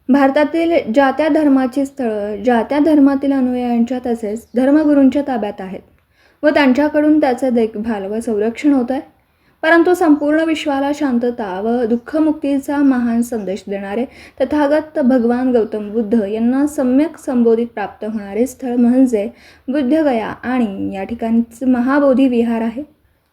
भारतातील ज्या त्या धर्माची स्थळं ज्या त्या धर्मातील अनुयायांच्या तसेच धर्मगुरूंच्या ताब्यात आहेत व त्यांच्याकडून त्याचे देखभाल व संरक्षण होत आहे. परंतु संपूर्ण विश्वाला शांतता व दुःखमुक्तीचा महान संदेश देणारे तथागत भगवान गौतम बुद्ध यांना सम्यक संबोधित प्राप्त होणारे स्थळ म्हणजे बुद्धगया आणि या ठिकाणचे महाबोधी विहार आहे.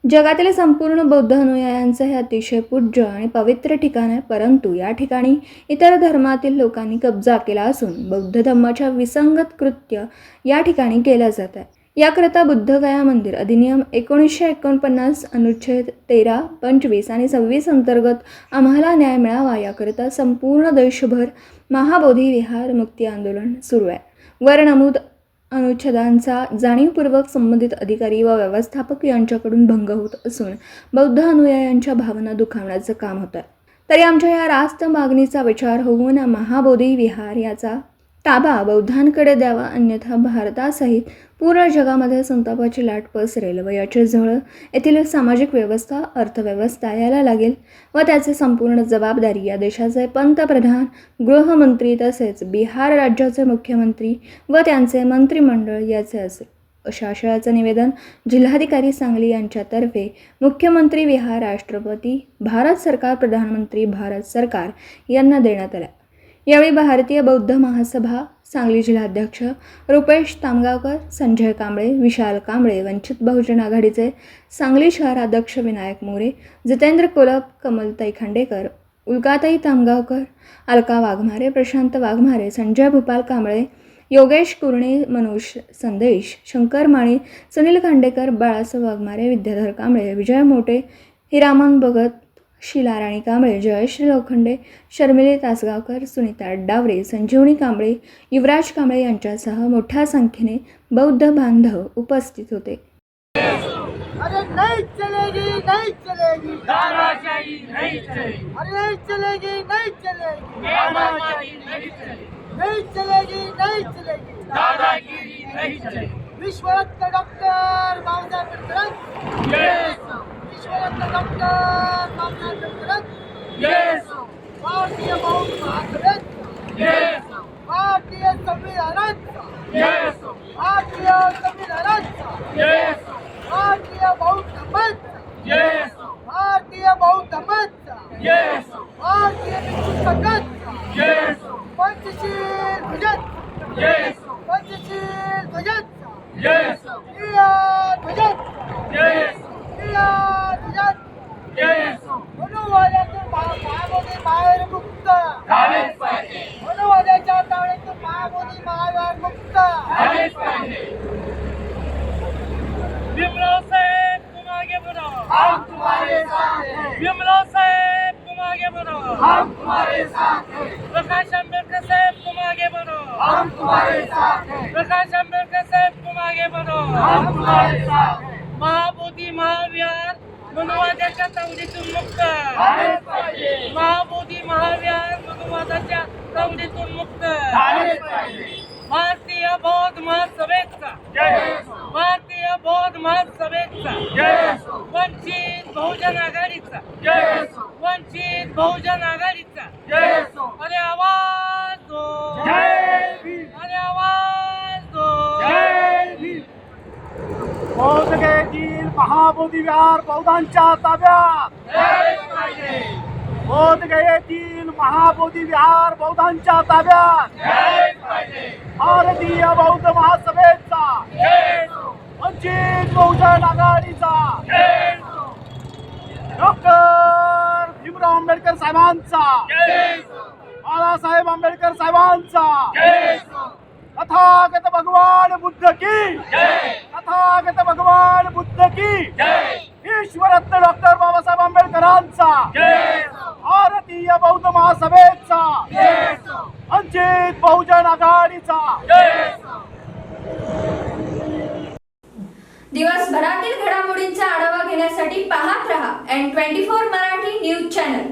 जगातील संपूर्ण बौद्ध अनुयायांचे हे अतिशय पूज्य आणि पवित्र ठिकाण आहे. परंतु या ठिकाणी इतर धर्मातील लोकांनी कब्जा केला असून बौद्ध धर्माच्या विसंगत कृत्य या ठिकाणी केलं जात आहे. याकरता बुद्धगया मंदिर अधिनियम 1949 अनुच्छेद 13, 25 आणि 26 अंतर्गत आम्हाला न्याय मिळावा याकरता संपूर्ण देशभर महाबोधी विहार मुक्ती आंदोलन सुरू आहे. वर नमूद अनुच्छेदांचा जाणीवपूर्वक संबंधित अधिकारी व व्यवस्थापक यांच्याकडून भंग होत असून बौद्ध अनुयायांच्या भावना दुखावण्याचं काम होतं. तरी आमच्या या रास्त मागणीचा विचार होऊन महाबोधी विहार याचा ताबा बौद्धांकडे द्यावा, अन्यथा भारतासहित पूर्ण जगामध्ये संतापाची लाट पसरेल व याची झळ येथील सामाजिक व्यवस्था अर्थव्यवस्था यायला लागेल व त्याची संपूर्ण जबाबदारी या देशाचे पंतप्रधान, गृहमंत्री तसेच बिहार राज्याचे मुख्यमंत्री व त्यांचे मंत्रिमंडळ याचे असेल. अशा आशयाचं निवेदन जिल्हाधिकारी सांगली यांच्यातर्फे मुख्यमंत्री विहार, राष्ट्रपती भारत सरकार, प्रधानमंत्री भारत सरकार यांना देण्यात आलं. यावेळी भारतीय बौद्ध महासभा सांगली जिल्हाध्यक्ष रुपेश तामगावकर, संजय कांबळे, विशाल कांबळे, वंचित बहुजन आघाडीचे सांगली शहराध्यक्ष विनायक मोरे, जितेंद्र कोलप, कमलताई खांडेकर, उल्काताई तामगावकर, अलका वाघमारे, प्रशांत वाघमारे, संजय भूपाल कांबळे, योगेश कुरणे, मनोज संदेश, शंकर माळी, सुनील खांडेकर, बाळासाहेब वाघमारे, विद्याधर कांबळे, विजय मोटे, हिरामन भगत, शीला राणी कांबळे, जयश्री लोखंडे, शर्मिली तासगावकर, सुनीता डावरे, संजीवनी कांबळे, युवराज कांबळे यांच्यासह मोठ्या संख्येने बौद्ध बांधव उपस्थित होते. अरे नहीं चलेगी, नहीं चलेगी, दादागिरी नहीं चलेगी, अरे नहीं चलेगी, नहीं चलेगी, दादागिरी नहीं चलेगी, नहीं चलेगी, नहीं चलेगी, दादागिरी नहीं चलेगी. विश्वरत्न डॉक्टर बाबासाहेब आंबेडकर, Yes, विश्वरत्न डॉक्टर बाबासाहेब आंबेडकर, yes, भारतीय बौद्ध महासभेत, yes, भारतीय संविधानाचा, yes, भारतीय संविधानाचा, yes, भारतीय बौद्ध मत, yes, भारतीय बौद्ध मत, yes, भारतीय भिक्षू संघाचा, yes, पंचशील ध्वजाचा, yes, पंचशील ध्वजाचा, yes, निळ्या ध्वजाचा, yes, निळ्या ध्वजाचा, yes. मनुवाद्यातून महाबोधी बाहेर मुक्त, झालेच पाहिजे, मनुवाद्याच्या तावडीतून महाबोधी महाविहार मुक्त, झालेच पाहिजे. भीमराव साहेब तुम आगे बढ़ो, हम तुम्हारे साथ हैं, भीमराव साहेब तुम आगे बढ़ो, हम तुम्हारे साथ हैं, प्रकाश आंबेडकर साहेब तुम आगे बढ़ो, हम तुम्हारे साथ हैं, प्रकाश आंबेडकर साहेब तुम आगे बढ़ो. हम तुम्हारे साथ हैं, महाबोधी महाविहार मनुवादाच्या तावडीतून मुक्त, झालेच पाहिजे, महाबोधी महाविहार मनुवादाच्या तावडीतून मुक्त. झालेच पाहिजे. भारतीय बौद्ध महासभेचा, भारतीय बौद्ध महासभेचा, वंचित बहुजन आघाडीचा, वंचित बहुजन आघाडीचा, अरे आवाज दो, अरे आवाज दो. बौद्धगयेतील महाबोधी विहार बौद्धांच्या ताब्यात, बौद्धगयेतील महाबोधी विहार बौद्धांच्या ताब्यात, भारतीय बौद्ध महासभेचा, वंचित बहुजन आघाडीचा, डॉक्टर भीमराव आंबेडकर साहेबांचा, बाळासाहेब आंबेडकर साहेबांचा, तथागत भगवान बुद्ध की, तथागत भगवान बुद्ध की, ईश्वरत्न डॉक्टर बाबासाहेब आंबेडकरांचा, भारतीय बौद्ध महासभेचा, वंचित बहुजन आघाडीचा. दिवसभरातील घडामोडींचा आढावा घेण्यासाठी पाहत रहा N24 मराठी न्यूज चॅनल.